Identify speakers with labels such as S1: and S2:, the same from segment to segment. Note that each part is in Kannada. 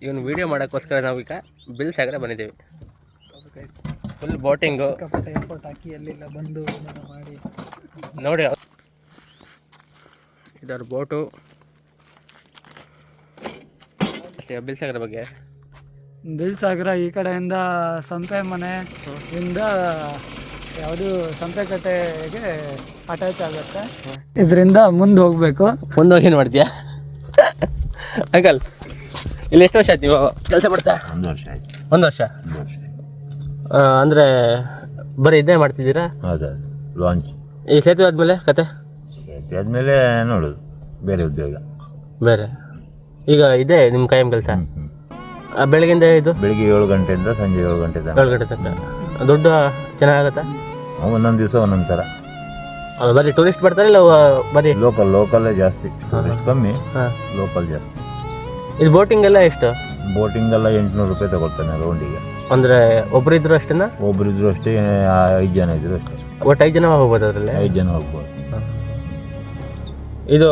S1: ಇವನು ವಿಡಿಯೋ ಮಾಡೋಕ್ಕೋಸ್ಕರ ನಾವೀಗ ಬಿಲ್ ಸಾಗರ ಬಂದಿದ್ದೀವಿ. ಫುಲ್ ಬೋಟಿಂಗು
S2: ಏರ್ಪೋರ್ಟ್ ಹಾಕಿ ಅಲ್ಲೆಲ್ಲ ಬಂದು ಮಾಡಿ
S1: ನೋಡಿ. ಇದರ ಬೋಟು ಬಿಲ್ ಸಾಗರ ಬಗ್ಗೆ.
S2: ಬಿಲ್ ಸಾಗರ ಈ ಕಡೆಯಿಂದ ಸಂಪೆ ಮನೆ ಇಂದ ಯಾವುದು ಸಂಪೆಕಟ್ಟೆಗೆ ಅಟ್ಯಾಚ್ ಆಗುತ್ತೆ. ಇದರಿಂದ ಮುಂದೆ ಹೋಗ್ಬೇಕು.
S1: ಮುಂದೆ ಹೋಗಿ ಏನು ಮಾಡ್ತೀಯಾ ಅಂಕಲ್? ಇಲ್ಲಿ ಎಷ್ಟು ವರ್ಷ ಆಯ್ತು ನೀವು ಕೆಲಸ ಮಾಡ್ತಾ?
S3: 1 ವರ್ಷ ಆಯ್ತು.
S1: 1 ವರ್ಷ ಅಂದರೆ ಬರೀ ಇದೇ ಮಾಡ್ತಿದ್ದೀರಾ?
S3: ಹೌದು, ಲಾಂಚ್.
S1: ಈ ಸೇತುವೆ ಆದಮೇಲೆ ಕತೆ?
S3: ಸೇತುವೆ ಆದಮೇಲೆ ನೋಡೋದು ಬೇರೆ ಉದ್ಯೋಗ.
S1: ಬೇರೆ ಈಗ ಇದೆ ನಿಮ್ಮ ಕಾಯಂ ಕೆಲಸ? ಬೆಳಗಿಂದ ಇದು
S3: ಬೆಳಿಗ್ಗೆ 7 ಗಂಟೆಯಿಂದ ಸಂಜೆ 7 ಗಂಟೆ ತನಕ.
S1: 7 ಗಂಟೆ ತನಕ. ದುಡ್ಡು ಚೆನ್ನಾಗತ್ತಾ?
S3: ಒಂದೊಂದು ದಿವಸ ಒಂದೊಂದು ಥರ.
S1: ಅದು ಬರೀ ಟೂರಿಸ್ಟ್ ಬರ್ತಾರೆ ಇಲ್ಲ ಬರೀ
S3: ಲೋಕಲ್ಲೇ ಜಾಸ್ತಿ, ಟೂರಿಸ್ಟ್ ಕಮ್ಮಿ,
S1: ಹಾಂ
S3: ಲೋಕಲ್ ಜಾಸ್ತಿ.
S1: ಇದು ಬೋಟಿಂಗ್ ಎಲ್ಲ ಎಷ್ಟು?
S3: ಬೋಟಿಂಗ್ ಎಲ್ಲ 800 ರೂಪಾಯಿ ತಗೊಳ್ತಾನೆ ರೌಂಡಿಗೆ.
S1: ಅಂದರೆ ಒಬ್ಬರಿದ್ರು ಅಷ್ಟೇನಾ?
S3: ಒಬ್ಬರಿದ್ರು ಅಷ್ಟೇ, 5 ಜನ ಇದ್ರು ಅಷ್ಟೇ.
S1: ಒಟ್ಟು 5 ಜನ ಹೋಗ್ಬೋದು ಅದರಲ್ಲಿ?
S3: 5 ಜನ ಹೋಗ್ಬೋದು.
S1: ಇದು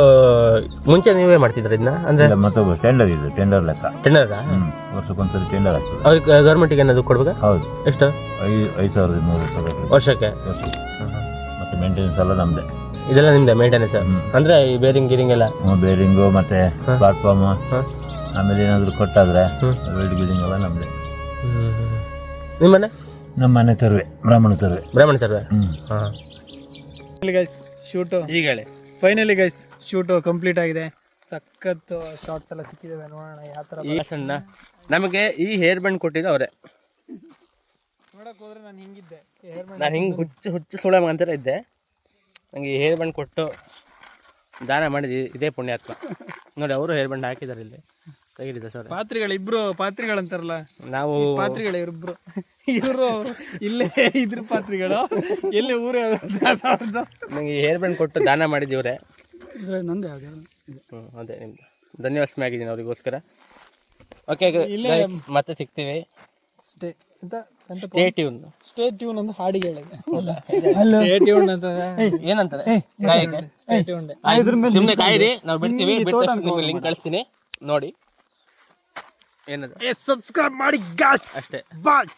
S1: ಮುಂಚೆ ನೀವೇ ಮಾಡ್ತಿದ್ರಿ ಇದನ್ನ? ಅಂದರೆ
S3: ಮತ್ತೊಬ್ಬ ಟೆಂಡರ್ ಇದು, ಟೆಂಡರ್ ಲೆಕ್ಕ.
S1: ಟೆಂಡರಾ?
S3: ವರ್ಷಕ್ಕೊಂದ್ಸರಿ ಟೆಂಡರ್ ಆಗ್ತದೆ.
S1: ಅವ್ರಿಗೆ ಗೌರ್ಮೆಂಟಿಗೆ ಏನಾದ್ರು ಕೊಡ್ಬೇಕಾ?
S3: ಹೌದು.
S1: ಎಷ್ಟು?
S3: 5,200 ರೂಪಾಯಿ
S1: ವರ್ಷಕ್ಕೆ.
S3: ಮತ್ತು ಮೇಂಟೆನೆನ್ಸ್ ಎಲ್ಲ ನಮ್ಮದೇ.
S1: ಇದೆಲ್ಲ ನಿಮ್ಮದೇ ಮೇಂಟೆನೆನ್ಸ್? ಅಂದರೆ ಈ ಬೇರಿಂಗ್ ಗೀರಿಂಗ್ ಎಲ್ಲ?
S3: ಬೇರಿಂಗು ಮತ್ತು ಪ್ಲಾಟ್ಫಾರ್ಮ್, ಆಮೇಲೆ ಏನಾದರೂ ಕೊಟ್ಟಾದರೆ ವೆಲ್ಡ್ ಗಿಲ್ಡಿಂಗ್ ಎಲ್ಲ ನಮ್ಮದೇ.
S1: ನಿಮ್ಮನೆ?
S3: ನಮ್ಮ ಮನೆ ತರುವೆ, ಬ್ರಾಹ್ಮಣ ತರುವೆ.
S1: ಹಾಂ.
S2: ಗೈಸ್ ಶೂಟು
S1: ಈಗ ಹೇಳಿ.
S2: ಫೈನಲಿ ಗೈಸ್ ಶೂಟು ಕಂಪ್ಲೀಟ್ ಆಗಿದೆ. ಸಖತ್ ಶಾರ್ಟ್ಸ್ ಎಲ್ಲ ಸಿಕ್ಕಿದ್ದಾವೆ. ನೋಡೋಣ ಯಾವ ಥರ.
S1: ಈ ಸಣ್ಣ ನಮಗೆ ಈ ಹೇರ್ ಬ್ಯಾಂಡ್ ಕೊಟ್ಟಿದ್ದು ಅವರೇ.
S2: ನೋಡಕ್ಕೆ ಹೋದ್ರೆ ನಾನು ಹಿಂಗಿದ್ದೆ,
S1: ನಾನು ಹಿಂಗೆ ಹುಚ್ಚು ಸುಳೆ ಅಂತಾರೆ ಇದ್ದೆ. ನನಗೆ ಈ ಹೇರ್ ಬ್ಯಾಂಡ್ ಕೊಟ್ಟು ದಾನ ಮಾಡಿದ್ದು ಇದೇ ಪುಣ್ಯಾತ್ಮ. ನೋಡಿ ಅವರು ಹೇರ್ ಬ್ಯಾಂಡ್ ಹಾಕಿದ್ದಾರೆ ಇಲ್ಲಿ ತೆಗಿಲಿದೆ ಸರ್.
S2: ಪಾತ್ರಿಗಳಂತಾರಲ್ಲ,
S1: ನಾವು
S2: ಪಾತ್ರಿಗಳು ಇವರಿಬ್ರು. ಇವರು ಇಲ್ಲೇ ಇದ್ರ ಪಾತ್ರಿಗಳು, ಎಲ್ಲಿ ಊರೇ.
S1: ನನಗೆ ಈ ಹೇರ್ ಬ್ಯಾಂಡ್ ಕೊಟ್ಟು ದಾನ ಮಾಡಿದ್ದೀವ್ರೆ.
S2: ನಂದೇ
S1: ಅದೇ ನಿಮ್ದು ಧನ್ಯವಾದ ಆಗಿದ್ದೀನಿ ಅವರಿಗೋಸ್ಕರ. ಓಕೆ, ಮತ್ತೆ ಸಿಗ್ತೀವಿ.
S2: ಸ್ಟೇ ಟ್ಯೂನ್ ಅಂತ ಹಾಡಿಗೆ ಹೇಳಿದೆ.
S1: ಏನಂತಾರೆ? ಸುಮ್ಮನೆ ಕಾಯಿರಿ, ನಾವು ಬಿಡ್ತೀವಿ. ನಿಮ್ಗೆ ಲಿಂಕ್ ಕಳಿಸ್ತೀನಿ ನೋಡಿ. ಏನದು
S2: ಸಬ್ಸ್ಕ್ರೈಬ್ ಮಾಡಿ ಗಾಯ್ಸ್.
S1: ಅಷ್ಟೇ.
S2: ಬಾಯ್.